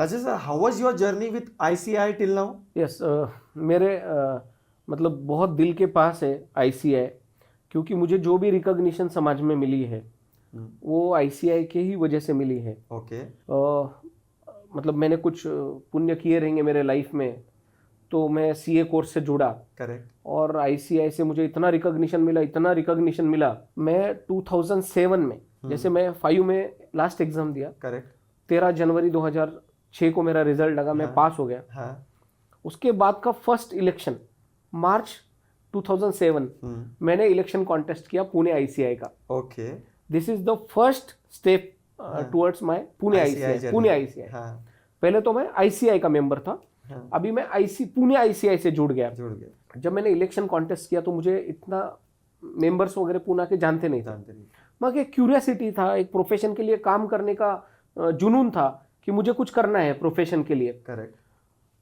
अच्छा sir, how was your journey with ICI till now? Yes, मेरे मतलब बहुत दिल के पास है आईसीआई, क्योंकि मुझे जो भी रिकॉग्निशन समाज में मिली है वो आईसीआई के ही वजह से मिली है। ओके। मतलब मैंने कुछ पुण्य किए रहेंगे मेरे लाइफ में, तो मैं सीए कोर्स से जुड़ा। करेक्ट। और आईसीआई से मुझे इतना रिकॉग्निशन मिला। मैं 2007 में, जैसे मैं 5 में लास्ट एग्जाम दिया, करेक्ट। 13 जनवरी 2006 को मेरा रिजल्ट लगा, मैं पास हो गया। हाँ। उसके बाद का फर्स्ट इलेक्शन मार्च 2007 मैंने इलेक्शन कॉन्टेस्ट किया पुणे आईसीआई का। Okay. This is the first step towards my Pune ICI. पहले तो मैं आईसीआई का मेंबर था, अभी मैं पुणे आईसीआई से जुड़ गया। जब मैंने इलेक्शन कॉन्टेस्ट किया तो मुझे इतना मेंबर्स वगैरह पुणे के जानते नहीं थे। मगर एक क्यूरियोसिटी था, एक प्रोफेशन के लिए काम करने का जुनून था कि मुझे कुछ करना है प्रोफेशन के लिए। करेक्ट।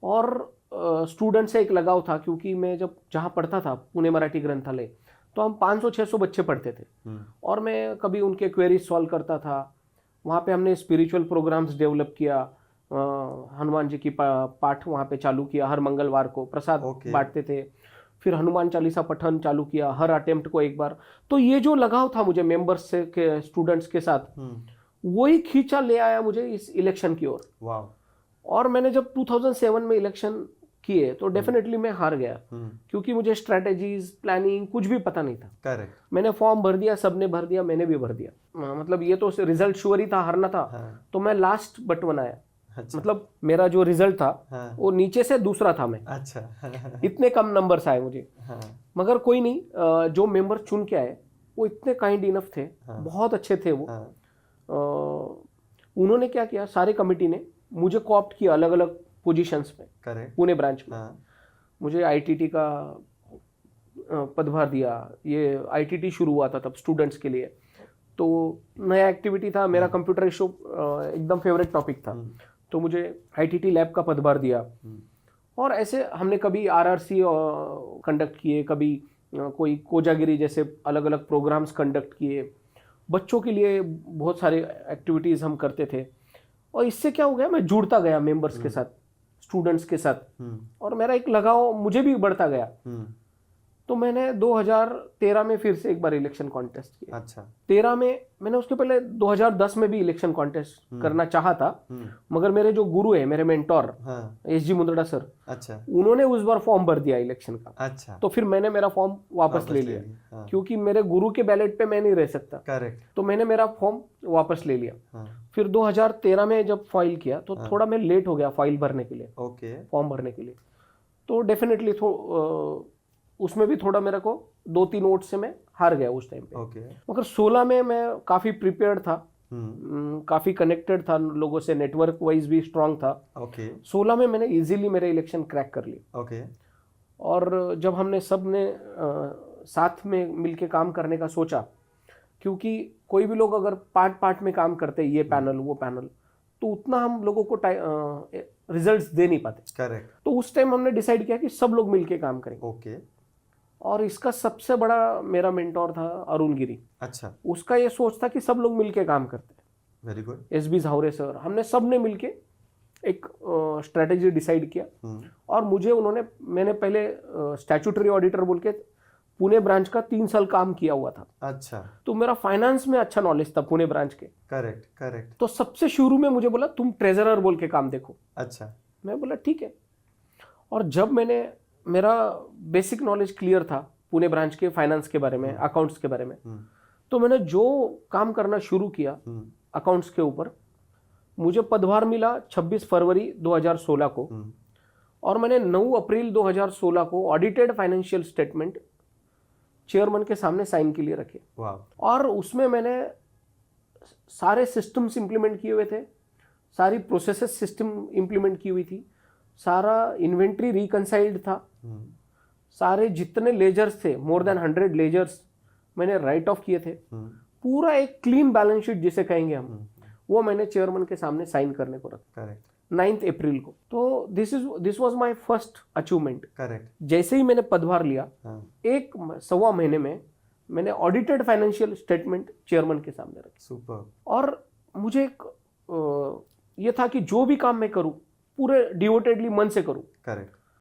और स्टूडेंट से एक लगाव था, क्योंकि मैं जब जहाँ पढ़ता था पुणे मराठी ग्रंथालय, तो हम 500-600 बच्चे पढ़ते थे और मैं कभी उनके क्वेरीज सॉल्व करता था। वहाँ पे हमने स्पिरिचुअल प्रोग्राम्स डेवलप किया, हनुमान जी की पाठ वहाँ पे चालू किया, हर मंगलवार को प्रसाद बांटते थे। फिर हनुमान चालीसा पठन चालू किया हर अटेम्प्ट को एक बार। तो ये जो लगाव था मुझे मेंबर्स से के स्टूडेंट्स के साथ, वही खींचा ले आया मुझे इस इलेक्शन की ओर। और मैंने जब 2007 में इलेक्शन किए तो डेफिनेटली मैं हार गया, क्योंकि मुझे स्ट्रेटेजीज प्लानिंग कुछ भी पता नहीं था। करेक्ट। मैंने फॉर्म भर दिया, सबने भर दिया, मैंने भी भर दिया। मतलब ये तो रिजल्ट श्योर ही था, हारना था। तो मैं लास्ट बट वन आया। अच्छा। मतलब मेरा जो रिजल्ट था वो नीचे से दूसरा था मैं। अच्छा। इतने कम नंबर्स आए मुझे। मगर कोई नहीं, जो मेंबर चुन के आए वो इतने काइंड इनफ थे, बहुत अच्छे थे वो। उन्होंने क्या किया, सारे कमिटी ने मुझे कोऑप्ट किया अलग अलग पोजीशंस में। करेक्ट। पुणे ब्रांच में मुझे आईटीटी का पदभार दिया। ये आईटीटी शुरू हुआ था तब स्टूडेंट्स के लिए, तो नया एक्टिविटी था मेरा। कंप्यूटर इशू एकदम फेवरेट टॉपिक था, तो मुझे आईटीटी लैब का पदभार दिया। और ऐसे हमने कभी आरआरसी कंडक्ट किए, कभी कोई कोजागिरी जैसे अलग अलग प्रोग्राम्स कंडक्ट किए। बच्चों के लिए बहुत सारे एक्टिविटीज़ हम करते थे। और इससे क्या हो गया, मैं जुड़ता गया मेंबर्स के साथ, स्टूडेंट्स के साथ, और मेरा एक लगाव मुझे भी बढ़ता गया। तो मैंने 2013 में फिर से एक बार इलेक्शन कॉन्टेस्ट किया। अच्छा। 13 में मैंने, उसके पहले 2010 में भी इलेक्शन कॉन्टेस्ट करना चाहा था, मगर मेरे जो गुरु है, मेरे मेंटोर एसजी मुंदड़ा सर, अच्छा, उन्होंने उस बार फॉर्म भर दिया इलेक्शन का। अच्छा। तो फिर मैंने मेरा फॉर्म वापस ले लिया, क्योंकि मेरे गुरु के बैलेट पे मैं नहीं रह सकता। करेक्ट। तो मैंने मेरा फॉर्म वापस ले लिया। फिर 2013 में जब फाइल किया तो थोड़ा मैं लेट हो गया फाइल भरने के लिए, फॉर्म भरने के लिए। तो डेफिनेटली उसमें भी थोड़ा मेरे को 2-3 वोट से मैं हार गया उस टाइम पे। मगर 16 में मैं काफी प्रिपेयर्ड था, काफी कनेक्टेड था लोगों से, नेटवर्क वाइज भी स्ट्रांग था। 16 में मैंने इजीली मेरे इलेक्शन क्रैक कर ली। और जब हमने सब ने साथ में मिलके काम करने का सोचा, क्योंकि कोई भी लोग अगर पार्ट में काम करते, ये पैनल वो पैनल, तो उतना हम लोगों को रिजल्ट्स दे नहीं पाते। करेक्ट। तो उस टाइम हमने डिसाइड किया कि सब लोग मिलके काम करेंगे। और इसका सबसे बड़ा मेरा मेंटोर था अरुण गिरी। अच्छा। उसका ये सोच था कि सब लोग मिलके काम करते हैं। Very good. SB Zaware sir, हमने सब ने मिलके एक स्ट्रेटेजी डिसाइड किया। और मैंने पहले स्टैट्यूटरी ऑडिटर बोल के पुणे ब्रांच का 3 साल काम किया हुआ था। अच्छा। तो मेरा फाइनेंस में अच्छा नॉलेज था पुणे ब्रांच के। करेक्ट। तो सबसे शुरू में मुझे बोला तुम ट्रेजरर बोल के काम देखो। अच्छा। मैं बोला ठीक है। और जब मेरा बेसिक नॉलेज क्लियर था पुणे ब्रांच के फाइनेंस के बारे में, अकाउंट्स के बारे में, तो मैंने जो काम करना शुरू किया अकाउंट्स के ऊपर, मुझे पदभार मिला 26 फरवरी 2016 को। और मैंने 9 अप्रैल 2016 को ऑडिटेड फाइनेंशियल स्टेटमेंट चेयरमैन के सामने साइन के लिए रखे। और उसमें मैंने सारे सिस्टम्स इंप्लीमेंट किए हुए थे, सारी प्रोसेसेस सिस्टम इंप्लीमेंट की हुई थी, सारा इन्वेंट्री रिकंसाइल्ड था, सारे जितने लेजर्स थे, मोर देन 100 लेजर्स मैंने राइट ऑफ किए थे। पूरा एक क्लीन बैलेंस शीट जिसे कहेंगे हम, वो मैंने चेयरमैन के सामने साइन करने को रखा। 9 अप्रैल को। तो this was my first achievement. Correct. जैसे ही मैंने पदभार लिया, 1-1.25 महीने में मैंने ऑडिटेड फाइनेंशियल स्टेटमेंट चेयरमैन के सामने रखी। सुपर। और मुझे ये था कि जो भी काम मैं करूं पूरे डिवोटेडली मन से करूं। करेक्ट।